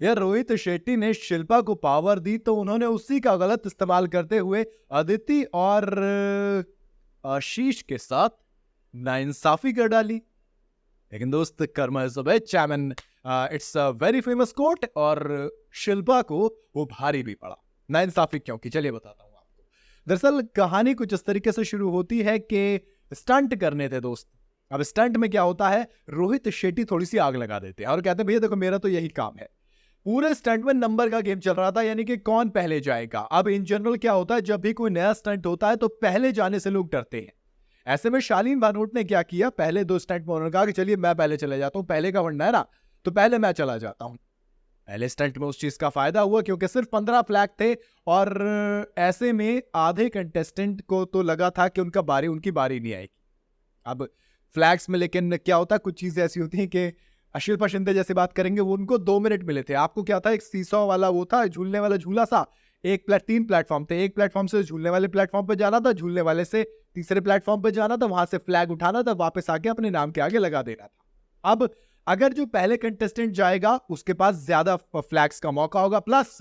यार रोहित शेट्टी ने शिल्पा को पावर दी तो उन्होंने उसी का गलत इस्तेमाल करते हुए अदिति और आशीष के साथ नाइंसाफी कर डाली। लेकिन दोस्त, karma is a bitch, I mean it's a very famous quote. और शिल्पा को वो भारी भी पड़ा। नाइंसाफी क्यों की, चलिए बताता हूं आपको। दरअसल कहानी कुछ इस तरीके से शुरू होती है कि स्टंट करने थे दोस्त। अब स्टंट में क्या होता है, रोहित शेट्टी थोड़ी सी आग लगा देते हैं और कहते हैं भैया देखो मेरा तो यही काम है। पूरे स्टंट में नंबर का गेम चल रहा था, यानी कि कौन पहले जाएगा। अब इन जनरल क्या होता है, जब भी कोई नया स्टंट होता है तो पहले जाने से लोग डरते हैं। ऐसे में शालीन बानोट ने क्या किया, पहले दो स्टंट में उन्होंने कहा कि चलिए मैं पहले चले जाता हूं, पहले का वरना है ना, तो पहले मैं चला जाता हूं। पहले स्टंट में उस चीज का फायदा हुआ क्योंकि सिर्फ 15 फ्लैग थे और ऐसे में आधे कंटेस्टेंट को तो लगा था कि उनकी बारी नहीं आएगी। अब फ्लैग्स में लेकिन क्या होता है, कुछ चीजें ऐसी होती हैं कि शिल्पा शिंदे जैसे बात करेंगे, वो उनको 2 मिनट मिले थे। आपको क्या था, एक सीसॉ वाला वो था, झूलने वाला झूला सा, 3 प्लेटफॉर्म थे। एक प्लेटफॉर्म से झूलने वाले प्लेटफॉर्म पे जाना था, झूलने वाले से तीसरे प्लेटफॉर्म पे जाना था, वहां से फ्लैग उठाना था, वापस आके अपने नाम के आगे लगा देना था। अब अगर जो पहले कंटेस्टेंट जाएगा उसके पास ज्यादा फ्लैग्स का मौका होगा, प्लस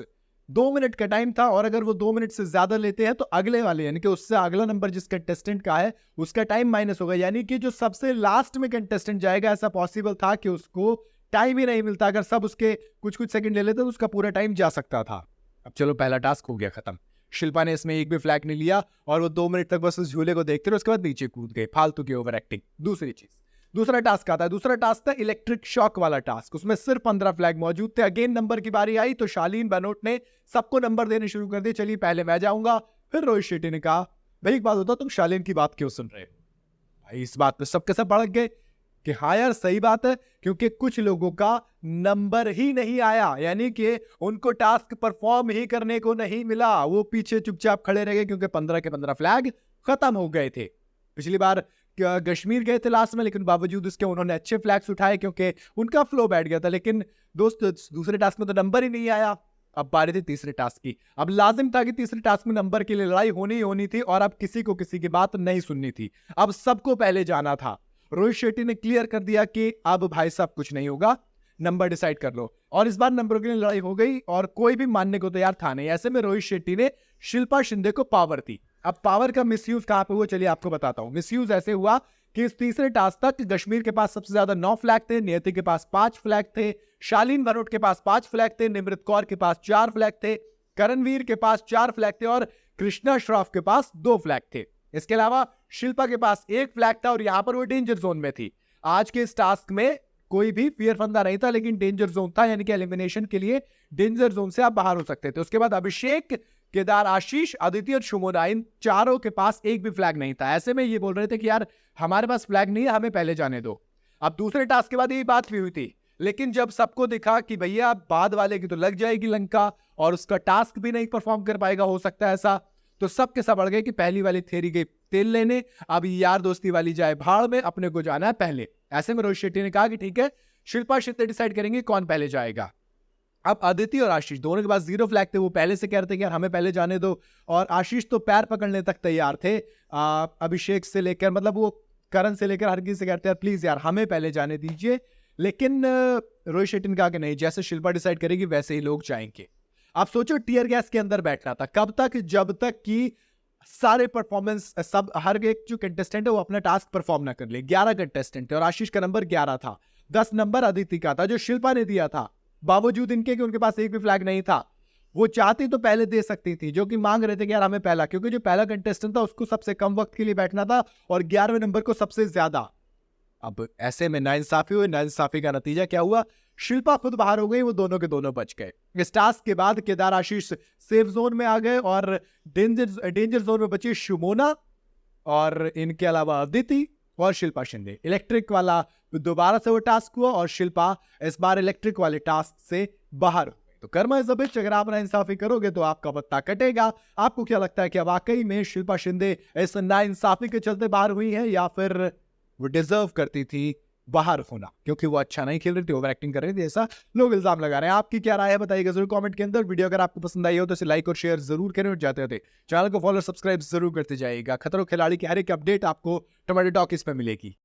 2 मिनट का टाइम था, और अगर वो 2 मिनट से ज्यादा लेते हैं तो अगले वाले यानी कि उससे अगला नंबर जिस कंटेस्टेंट का है उसका टाइम माइनस होगा। यानी कि जो सबसे लास्ट में कंटेस्टेंट जाएगा, ऐसा पॉसिबल था कि उसको टाइम ही नहीं मिलता। अगर सब उसके कुछ कुछ सेकंड ले लेते तो उसका पूरा टाइम जा सकता था। अब चलो पहला टास्क हो गया खत्म। शिल्पा ने इसमें एक भी फ्लैग नहीं लिया और वो 2 मिनट तक बस उस झूले को देखते रहे, उसके बाद नीचे कूद गए, फालतू की ओवर एक्टिंग। दूसरी चीज, दूसरा टास्क आता है। दूसरा टास्क था इलेक्ट्रिक शॉक वाला टास्क, उसमें सिर्फ 15 फ्लैग मौजूद थे। अगेन नंबर की बारी आई तो शालीन बानोट ने सबको नंबर देने शुरू कर दिए, चलिए पहले मैं जाऊंगा। फिर रोहित शेट्टी ने कहा भाई एक बात होता, तुम शालीन की बात क्यों सुन रहे हो। भाई इस बात पे सबके सब भड़क गए कि हाँ यार सही बात है, क्योंकि कुछ लोगों का नंबर ही नहीं आया, यानी कि उनको टास्क परफॉर्म ही करने को नहीं मिला। वो पीछे चुपचाप खड़े रह गए क्योंकि 15 के 15 फ्लैग खत्म हो गए थे। पिछली बार कश्मीर गए थे लास्ट में, लेकिन बावजूद उसके उन्होंने अच्छे फ्लैग्स उठाए क्योंकि उनका फ्लो बैठ गया था। लेकिन दोस्त दूसरे टास्क में तो नंबर ही नहीं आया। अब बारी थी तीसरे टास्क की। अब लाजिम था कि तीसरे टास्क में नंबर के लिए लड़ाई होनी ही होनी थी और अब किसी को किसी की बात नहीं सुननी थी। अब सबको पहले जाना था। रोहित शेट्टी ने क्लियर कर दिया कि अब भाई साहब कुछ नहीं होगा, नंबर डिसाइड कर लो। और इस बार नंबरों के लिए लड़ाई हो गई और कोई भी मानने को तैयार था नहीं। ऐसे में रोहित शेट्टी ने शिल्पा शिंदे को पावर दी। अब पावर का मिसयूज कहां पे हुआ, चलिए आपको बताता हूं। मिसयूज ऐसे हुआ कि इस तीसरे टास्क तक कश्मीर के पास सबसे ज्यादा 9 फ्लैग थे, नियति के पास 5 फ्लैग थे, शालीन भनोट के पास 5 फ्लैग थे, निमृत कौर के पास 4 फ्लैग थे, करणवीर के पास 4 फ्लैग थे और कृष्णा श्रॉफ के पास 2 फ्लैग थे। इसके अलावा शिल्पा के पास 1 फ्लैग था और यहां पर वो डेंजर जोन में थी। आज के इस टास्क में कोई भी फियर फंदा नहीं था, लेकिन डेंजर जोन था, यानी कि एलिमिनेशन के लिए डेंजर जोन से आप बाहर हो सकते थे। उसके बाद अभिषेक, केदार, आशीष, अदिति और शुमोना, इन चारों के पास एक भी फ्लैग नहीं था। ऐसे में ये बोल रहे थे कि यार हमारे पास फ्लैग नहीं है, हमें पहले जाने दो। अब दूसरे टास्क के बाद यही बात भी हुई थी, लेकिन जब सबको दिखा कि भैया बाद वाले की तो लग जाएगी लंका और उसका टास्क भी नहीं परफॉर्म कर पाएगा, हो सकता है ऐसा, तो सबके सब अड़ गए कि पहली वाली थेरी गई तेल लेने, अब यार दोस्ती वाली जाए भाड़ में, अपने को जाना है पहले। ऐसे में रोहित शेट्टी ने कहा कि ठीक है, शिल्पा शिंदे डिसाइड करेंगे कौन पहले जाएगा। अब अदिति और आशीष दोनों के पास 0 फ्लैग थे, वो पहले से कह रहे थे कि यार हमें पहले जाने दो। और आशीष तो पैर पकड़ने तक तैयार थे, अभिषेक से लेकर, मतलब वो करण से लेकर हर किसी से कहते हैं प्लीज यार हमें पहले जाने दीजिए। लेकिन रोहित शेट्टी ने कहा कि नहीं, जैसे शिल्पा डिसाइड करेगी वैसे ही लोग जाएंगे। आप सोचो टीयर गैस के अंदर बैठना था कब तक, जब तक कि सारे परफॉर्मेंस, सब हर एक जो कंटेस्टेंट है वो अपना टास्क परफॉर्म ना कर ले। 11 कंटेस्टेंट है और आशीष का नंबर 11 था, 10 नंबर अदिति का था जो शिल्पा ने दिया था। बावजूद इनके कि उनके पास एक भी फ्लैग नहीं था, वो चाहती तो पहले दे सकती थी, जो कि मांग रहे थे कि यार हमें पहला, क्योंकि जो पहला कंटेस्टेंट था उसको सबसे कम वक्त के लिए बैठना था और 11वें नंबर को सबसे ज्यादा। अब ऐसे में नाइंसाफी हुई। नाइंसाफी का नतीजा क्या हुआ, शिल्पा खुद बाहर हो गई, वो दोनों के दोनों बच गए। इस टास्क के बाद केदार, आशीष सेफ जोन में आ गए और डेंजर जोन में बची शुमोना और इनके अलावा अदिति और शिल्पा शिंदे। इलेक्ट्रिक वाला दोबारा से वो टास्क हुआ और शिल्पा इस बार इलेक्ट्रिक वाले टास्क से बाहर हो गई। तो कर्मा इज अ बिच, अगर आप नाइंसाफी करोगे तो आपका पत्ता कटेगा। आपको क्या लगता है कि वाकई में शिल्पा शिंदे इस नाइंसाफी के चलते बाहर हुई है या फिर वो डिजर्व करती थी बाहर होना, क्योंकि वो अच्छा नहीं खेल रही थी, ओवर एक्टिंग कर रही थी, ऐसा लोग इल्जाम लगा रहे हैं। आपकी क्या राय है बताइएगा जरूर कमेंट के अंदर। वीडियो अगर आपको पसंद आई हो तो इसे लाइक और शेयर जरूर करें और जाते होते चैनल को फॉलो सब्सक्राइब जरूर करते जाइएगा। खतरों खिलाड़ी की हर एक अपडेट आपको टोमेटो टॉकीज पे मिलेगी।